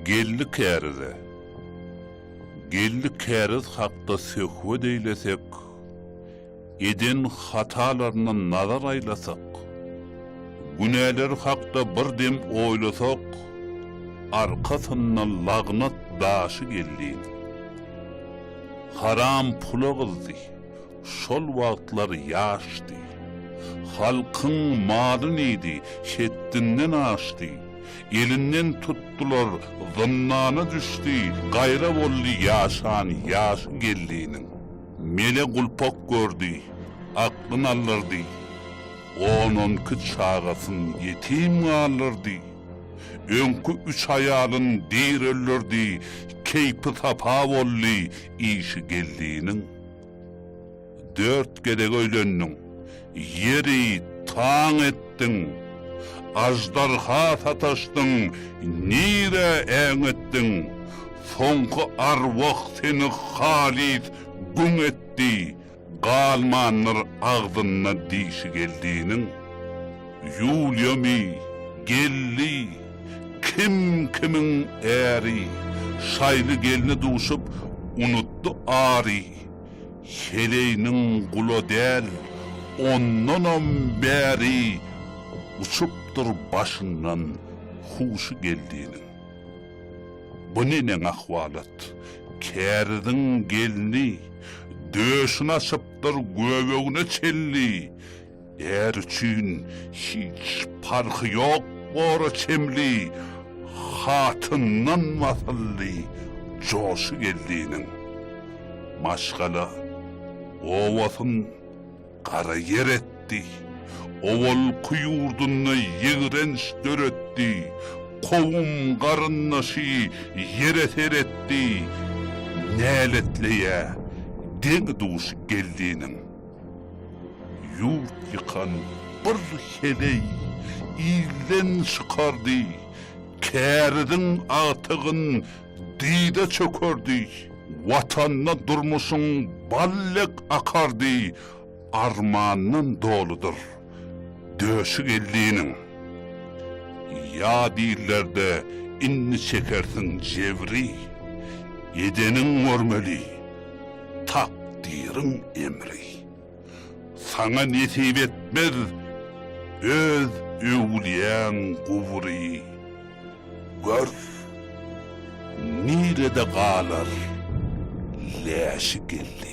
Gelli käride. Gelli käriz hakda söhwe deýlesek, eden hatalarına nazar aylasak, günäler hakda birdem oýlasak, arkasyndan lagnat daşy geldi. Haram pula gyldy. Şol wagtlar ýaşdy. Halkyň maly idi, şetdinden aşdy. Elinden tuttular, zınnana düştü, gayra bolly ýaşan ýaş geldiğinin. Mele gulpak gördü, aklyn alırdı. 10-12 çağasyn yetim alırdı. Öňkü 3 ayalyn dir öldürdi, keypi tapa bolly işi geldiğinin. 4 gerek öýlendiň, yeri taň etdiň. Ajdarha sataşdyň, nire eňetdiň. Soňky arwah seni halis gün etdi. Galmanlar agdyna diýişi geldiğinin. Ýulyamy gelli, kim kimin äri. Şaýly gelini duşup unutdy ari. Heleyniň gulo däl, ondan bäri uçupdur başından huşu geldiğinin. Bu nenen ahwalat? Käridiň gelini döşüne açıpdır göbegine çelli. Är üçin hiç parky yok bora çemli. Hatyndan masally joşu geldiğinin. Maşgala ovasyn kara yer etdi. Oval kuyurdunna ýigrenç döretdi. Kovum garynnaşy yere seretdi. Näletleýe deň duş geldiğinin. Yurt yıkan bir heley ilden çıkardı. Käridiň atygyn diýde çökerdi. Watanna durmuşyň ballek akardy. Armanyň doludur döşü geldiğinin. Ya diýillerde inni çekersin jewri, edeniň görmeli, takdiriň emri. Sana nesip etmez öz öwliýäň guburi. Gör, nirede galar, läşi geldi.